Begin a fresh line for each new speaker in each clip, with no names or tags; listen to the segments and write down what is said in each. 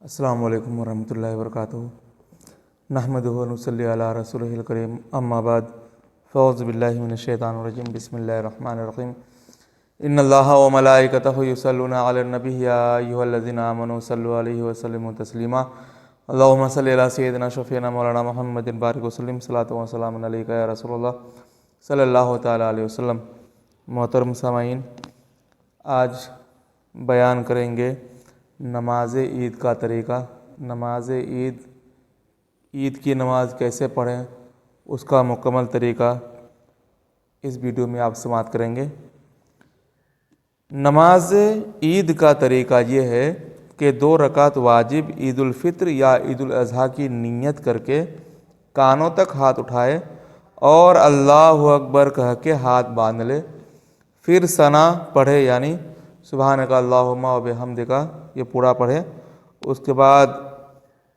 السلام علیکم ورحمۃ اللہ وبرکاتہ۔ نحمدہ و نصلی علی رسولہ الکریم، اما بعد فاعوذ باللہ من الشیطان الرجیم، بسم اللہ الرحمن الرحیم۔ ان اللہ و ملائکتہ یصلون علی النبی یا ایھا الذین آمنوا صلوا علیہ وسلموا تسلیما۔ اللہم صلی علی سیدنا شفیعنا مولانا محمد بارک وسلم، صلاۃ و سلام علیک یا رسول اللہ صلی اللہ تعالیٰ علیہ وسلم۔ محترم سامعین، آج بیان کریں گے نماز عید کا طریقہ۔ نماز عید کی نماز کیسے پڑھیں، اس کا مکمل طریقہ اس ویڈیو میں آپ سماعت کریں گے۔ نماز عید کا طریقہ یہ ہے کہ 2 رکعت واجب عید الفطر یا عید الاضحیٰ کی نیت کر کے کانوں تک ہاتھ اٹھائے اور اللہ اکبر کہہ کے ہاتھ باندھ لے، پھر ثنا پڑھے، یعنی سبحانک اللہم و بحمدک، یہ پورا پڑھے۔ اس کے بعد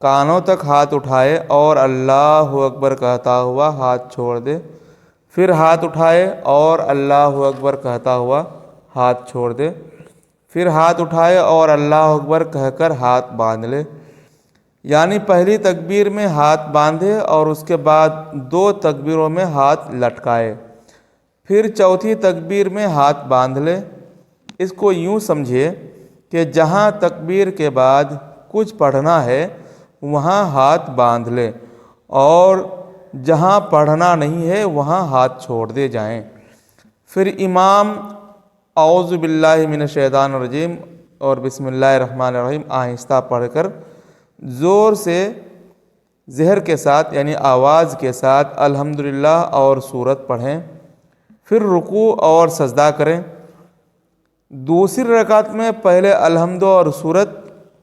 کانوں تک ہاتھ اٹھائے اور اللہ اکبر کہتا ہوا ہاتھ چھوڑ دے، پھر ہاتھ اٹھائے اور اللہ اکبر کہتا ہوا ہاتھ چھوڑ دے، پھر ہاتھ اٹھائے اور اللہ اکبر کہہ کر ہاتھ باندھ لے، یعنی پہلی تکبیر میں ہاتھ باندھے اور اس کے بعد 2 تکبیروں میں ہاتھ لٹکائے، پھر چوتھی تکبیر میں ہاتھ باندھ لے۔ اس کو یوں سمجھے کہ جہاں تکبیر کے بعد کچھ پڑھنا ہے وہاں ہاتھ باندھ لے، اور جہاں پڑھنا نہیں ہے وہاں ہاتھ چھوڑ دے جائیں۔ پھر امام اعوذ باللہ من الشیطان الرجیم اور بسم اللہ الرحمن الرحیم آہستہ پڑھ کر زور سے زہر کے ساتھ، یعنی آواز کے ساتھ الحمدللہ اور سورت پڑھیں، پھر رکوع اور سجدہ کریں۔ دوسری رکعت میں پہلے الحمد اور سورت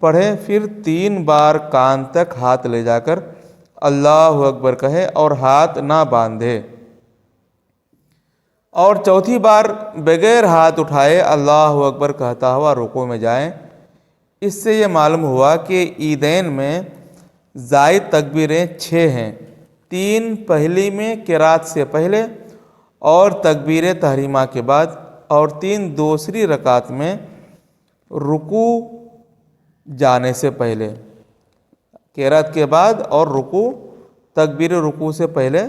پڑھیں، پھر 3 بار کان تک ہاتھ لے جا کر اللہ اکبر کہے اور ہاتھ نہ باندھے، اور چوتھی بار بغیر ہاتھ اٹھائے اللہ اکبر کہتا ہوا رکوع میں جائیں۔ اس سے یہ معلوم ہوا کہ عیدین میں زائد تکبیریں 6 ہیں، 3 پہلی میں قرات سے پہلے اور تکبیر تحریمہ کے بعد، اور 3 دوسری رکعت میں رکوع جانے سے پہلے، قرات کے بعد اور رکوع، تکبیر رکوع سے پہلے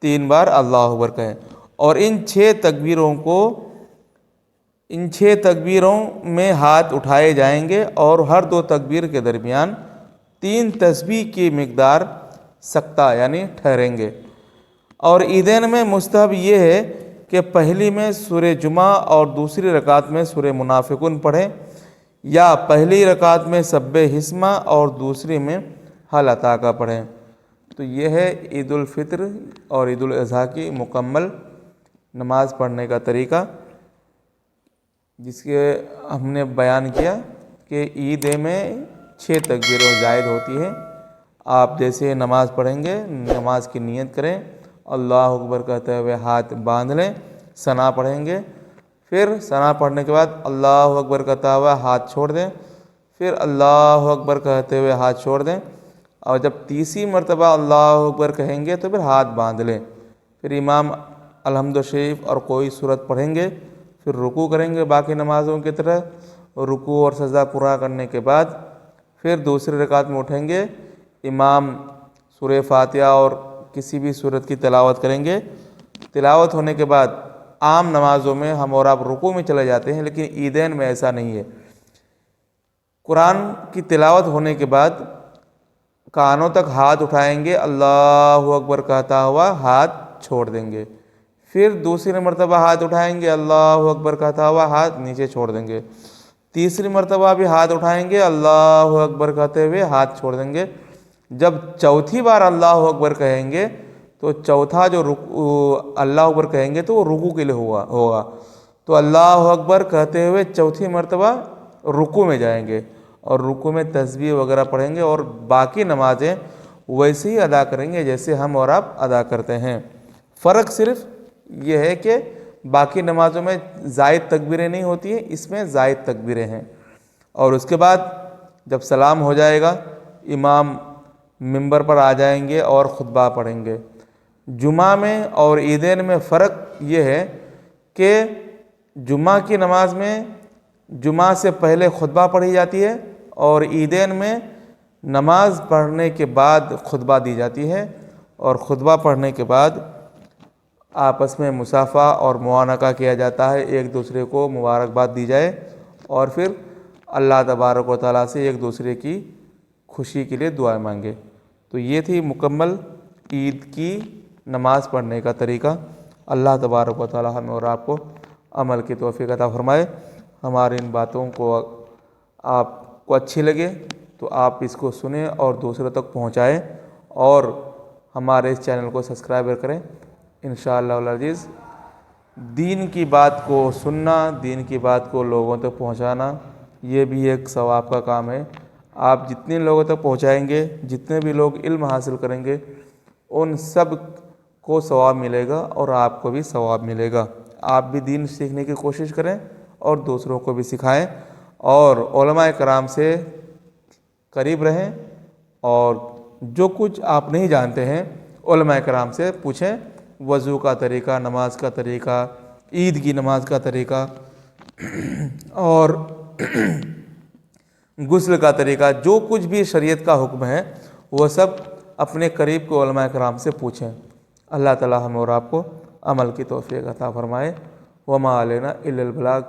3 بار اللہ اکبر کہیں، اور ان 6 تکبیروں میں ہاتھ اٹھائے جائیں گے، اور ہر 2 تکبیر کے درمیان 3 تسبیح کی مقدار سکتہ یعنی ٹھہریں گے۔ اور عیدین میں مستحب یہ ہے کہ پہلی میں سورہ جمعہ اور دوسری رکعت میں سورہ منافقون پڑھیں، یا پہلی رکعت میں سبح اسمہ اور دوسری میں حل اتی کا پڑھیں۔ تو یہ ہے عید الفطر اور عید الاضحیٰ کی مکمل نماز پڑھنے کا طریقہ، جس کے ہم نے بیان کیا کہ عید میں 6 تکبیریں زائد ہوتی ہیں۔ آپ جیسے نماز پڑھیں گے، نماز کی نیت کریں، اللہ اکبر کہتے ہوئے ہاتھ باندھ لیں، ثنا پڑھیں گے، پھر ثنا پڑھنے کے بعد اللہ اکبر کہتا ہوا ہاتھ چھوڑ دیں، پھر اللہ اکبر کہتے ہوئے ہاتھ چھوڑ دیں، اور جب تیسری مرتبہ اللہ اکبر کہیں گے تو پھر ہاتھ باندھ لیں۔ پھر امام الحمد شریف اور کوئی سورت پڑھیں گے، پھر رکوع کریں گے باقی نمازوں کی طرح، رکوع اور سجدہ پورا کرنے کے بعد پھر دوسری رکعت میں اٹھیں گے، امام سورہ فاتحہ اور کسی بھی سورت کی تلاوت کریں گے۔ تلاوت ہونے کے بعد عام نمازوں میں ہم اور آپ رکوع میں چلے جاتے ہیں، لیکن عیدین میں ایسا نہیں ہے۔ قرآن کی تلاوت ہونے کے بعد کانوں تک ہاتھ اٹھائیں گے، اللہ اکبر کہتا ہوا ہاتھ چھوڑ دیں گے، پھر دوسری مرتبہ ہاتھ اٹھائیں گے، اللہ اکبر کہتا ہوا ہاتھ نیچے چھوڑ دیں گے، تیسری مرتبہ بھی ہاتھ اٹھائیں گے، اللہ اکبر کہتے ہوئے ہاتھ چھوڑ دیں گے۔ جب چوتھی بار اللہ اکبر کہیں گے تو چوتھا جو اللہ اکبر کہیں گے تو وہ رکوع کے لیے ہوگا، تو اللہ اکبر کہتے ہوئے چوتھی مرتبہ رکوع میں جائیں گے، اور رکوع میں تسبیح وغیرہ پڑھیں گے، اور باقی نمازیں ویسے ہی ادا کریں گے جیسے ہم اور آپ ادا کرتے ہیں۔ فرق صرف یہ ہے کہ باقی نمازوں میں زائد تکبیریں نہیں ہوتی ہیں، اس میں زائد تکبیریں ہیں۔ اور اس کے بعد جب سلام ہو جائے گا، امام منبر پر آ جائیں گے اور خطبہ پڑھیں گے۔ جمعہ میں اور عیدین میں فرق یہ ہے کہ جمعہ کی نماز میں جمعہ سے پہلے خطبہ پڑھی جاتی ہے، اور عیدین میں نماز پڑھنے کے بعد خطبہ دی جاتی ہے، اور خطبہ پڑھنے کے بعد آپس میں مصافحہ اور معانقہ کیا جاتا ہے، ایک دوسرے کو مبارکباد دی جائے، اور پھر اللہ تبارک و تعالیٰ سے ایک دوسرے کی خوشی کے لیے دعائیں مانگے۔ تو یہ تھی مکمل عید کی نماز پڑھنے کا طریقہ۔ اللہ تبارک و تعالیٰ ہمیں اور آپ کو عمل کی توفیق عطا فرمائے۔ ہماری ان باتوں کو آپ کو اچھی لگے تو آپ اس کو سنیں اور دوسروں تک پہنچائیں، اور ہمارے اس چینل کو سبسکرائب کریں۔ انشاءاللہ العزیز دین کی بات کو سننا، دین کی بات کو لوگوں تک پہنچانا، یہ بھی ایک ثواب کا کام ہے۔ آپ جتنے لوگوں تک پہنچائیں گے، جتنے بھی لوگ علم حاصل کریں گے، ان سب کو ثواب ملے گا اور آپ کو بھی ثواب ملے گا۔ آپ بھی دین سیکھنے کی کوشش کریں اور دوسروں کو بھی سکھائیں، اور علماء کرام سے قریب رہیں، اور جو کچھ آپ نہیں جانتے ہیں علماء کرام سے پوچھیں۔ وضو کا طریقہ، نماز کا طریقہ، عید کی نماز کا طریقہ اور غسل کا طریقہ، جو کچھ بھی شریعت کا حکم ہے وہ سب اپنے قریب کے علماء کرام سے پوچھیں۔ اللہ تعالی ہم اور آپ کو عمل کی توفیق عطا فرمائے۔ وما علینا الا البلاغ۔